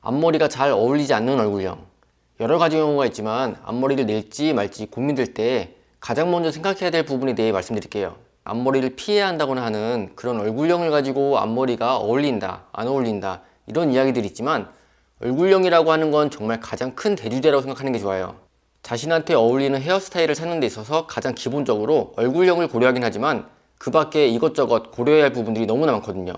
앞머리가 잘 어울리지 않는 얼굴형. 여러 가지 경우가 있지만 앞머리를 낼지 말지 고민될 때 가장 먼저 생각해야 될 부분에 대해 말씀드릴게요. 앞머리를 피해야 한다거나 하는 그런 얼굴형을 가지고 앞머리가 어울린다, 안 어울린다 이런 이야기들이 있지만 얼굴형이라고 하는 건 정말 가장 큰 대주제라고 생각하는 게 좋아요. 자신한테 어울리는 헤어스타일을 찾는 데 있어서 가장 기본적으로 얼굴형을 고려하긴 하지만 그 밖에 이것저것 고려해야 할 부분들이 너무나 많거든요.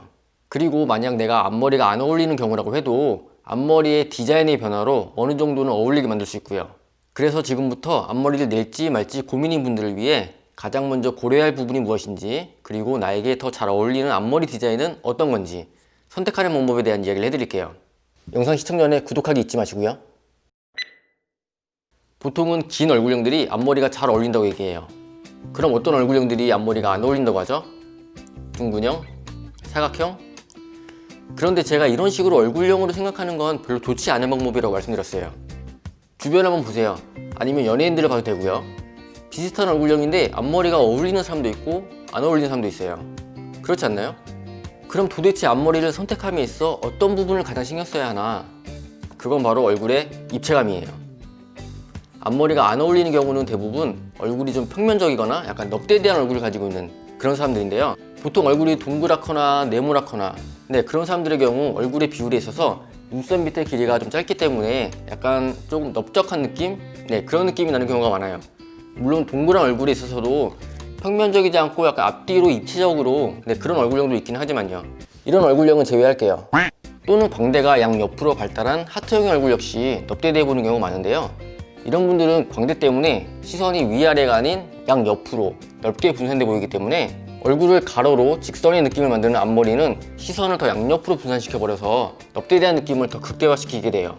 그리고 만약 내가 앞머리가 안 어울리는 경우라고 해도 앞머리의 디자인의 변화로 어느 정도는 어울리게 만들 수 있고요. 그래서 지금부터 앞머리를 낼지 말지 고민인 분들을 위해 가장 먼저 고려해야 할 부분이 무엇인지, 그리고 나에게 더 잘 어울리는 앞머리 디자인은 어떤 건지 선택하는 방법에 대한 이야기를 해드릴게요. 영상 시청 전에 구독하기 잊지 마시고요. 보통은 긴 얼굴형들이 앞머리가 잘 어울린다고 얘기해요. 그럼 어떤 얼굴형들이 앞머리가 안 어울린다고 하죠? 둥근형? 사각형? 그런데 제가 이런 식으로 얼굴형으로 생각하는 건 별로 좋지 않은 방법이라고 말씀드렸어요. 주변 한번 보세요. 아니면 연예인들을 봐도 되고요. 비슷한 얼굴형인데 앞머리가 어울리는 사람도 있고 안 어울리는 사람도 있어요. 그렇지 않나요? 그럼 도대체 앞머리를 선택함에 있어 어떤 부분을 가장 신경 써야 하나? 그건 바로 얼굴의 입체감이에요. 앞머리가 안 어울리는 경우는 대부분 얼굴이 좀 평면적이거나 약간 넙대대한 얼굴을 가지고 있는 그런 사람들인데요. 보통 얼굴이 동그랗거나 네모랗거나 그런 사람들의 경우 얼굴의 비율에 있어서 눈썹 밑의 길이가 좀 짧기 때문에 약간 조금 넓적한 느낌? 그런 느낌이 나는 경우가 많아요. 물론 동그란 얼굴에 있어서도 평면적이지 않고 약간 앞뒤로 입체적으로 그런 얼굴형도 있긴 하지만요. 이런 얼굴형은 제외할게요. 또는 광대가 양옆으로 발달한 하트형의 얼굴 역시 넙대대해 보이는 경우가 많은데요. 이런 분들은 광대 때문에 시선이 위아래가 아닌 양옆으로 넓게 분산돼 보이기 때문에 얼굴을 가로로 직선의 느낌을 만드는 앞머리는 시선을 더 양옆으로 분산시켜 버려서 넙대대한 느낌을 더 극대화시키게 돼요.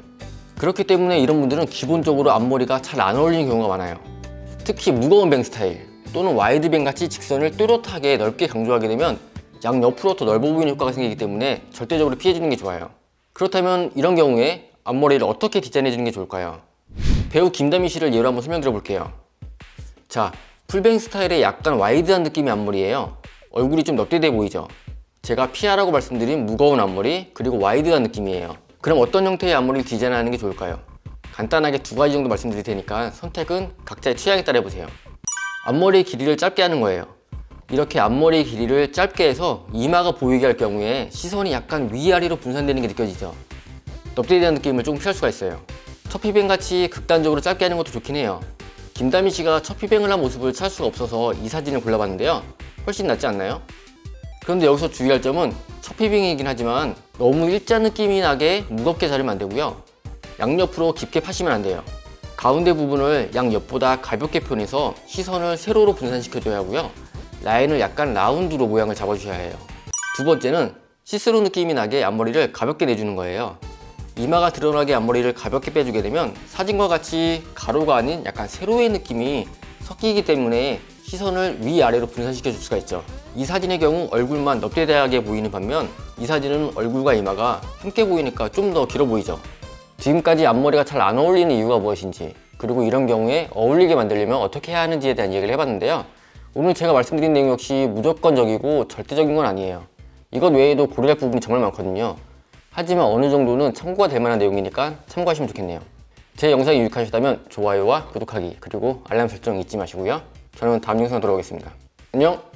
그렇기 때문에 이런 분들은 기본적으로 앞머리가 잘 안 어울리는 경우가 많아요. 특히 무거운 뱅 스타일 또는 와이드뱅 같이 직선을 또렷하게 넓게 강조하게 되면 양옆으로 더 넓어 보이는 효과가 생기기 때문에 절대적으로 피해주는 게 좋아요. 그렇다면 이런 경우에 앞머리를 어떻게 디자인해 주는 게 좋을까요? 배우 김다미 씨를 예로 한번 설명드려 볼게요. 자, 풀뱅 스타일의 약간 와이드한 느낌의 앞머리예요. 얼굴이 좀 넙대대 보이죠? 제가 피하라고 말씀드린 무거운 앞머리 그리고 와이드한 느낌이에요. 그럼 어떤 형태의 앞머리를 디자인하는 게 좋을까요? 간단하게 두 가지 정도 말씀드릴 테니까 선택은 각자의 취향에 따라 해보세요. 앞머리의 길이를 짧게 하는 거예요. 이렇게 앞머리의 길이를 짧게 해서 이마가 보이게 할 경우에 시선이 약간 위아래로 분산되는 게 느껴지죠? 넙대대한 느낌을 조금 피할 수가 있어요. 첫피뱅 같이 극단적으로 짧게 하는 것도 좋긴 해요. 김다미 씨가 첫피뱅을 한 모습을 찾을 수가 없어서 이 사진을 골라봤는데요. 훨씬 낫지 않나요? 그런데 여기서 주의할 점은 첫피뱅이긴 하지만 너무 일자 느낌이 나게 무겁게 자르면 안 되고요. 양옆으로 깊게 파시면 안 돼요. 가운데 부분을 양옆보다 가볍게 표현해서 시선을 세로로 분산시켜줘야 하고요. 라인을 약간 라운드로 모양을 잡아주셔야 해요. 두 번째는 시스루 느낌이 나게 앞머리를 가볍게 내주는 거예요. 이마가 드러나게 앞머리를 가볍게 빼주게 되면 사진과 같이 가로가 아닌 약간 세로의 느낌이 섞이기 때문에 시선을 위아래로 분산시켜 줄 수가 있죠. 이 사진의 경우 얼굴만 넙대대하게 보이는 반면 이 사진은 얼굴과 이마가 함께 보이니까 좀 더 길어 보이죠. 지금까지 앞머리가 잘 안 어울리는 이유가 무엇인지, 그리고 이런 경우에 어울리게 만들려면 어떻게 해야 하는지에 대한 얘기를 해봤는데요. 오늘 제가 말씀드린 내용 역시 무조건적이고 절대적인 건 아니에요. 이것 외에도 고려할 부분이 정말 많거든요. 하지만 어느 정도는 참고가 될 만한 내용이니까 참고하시면 좋겠네요. 제 영상이 유익하셨다면 좋아요와 구독하기 그리고 알람 설정 잊지 마시고요. 저는 다음 영상으로 돌아오겠습니다. 안녕!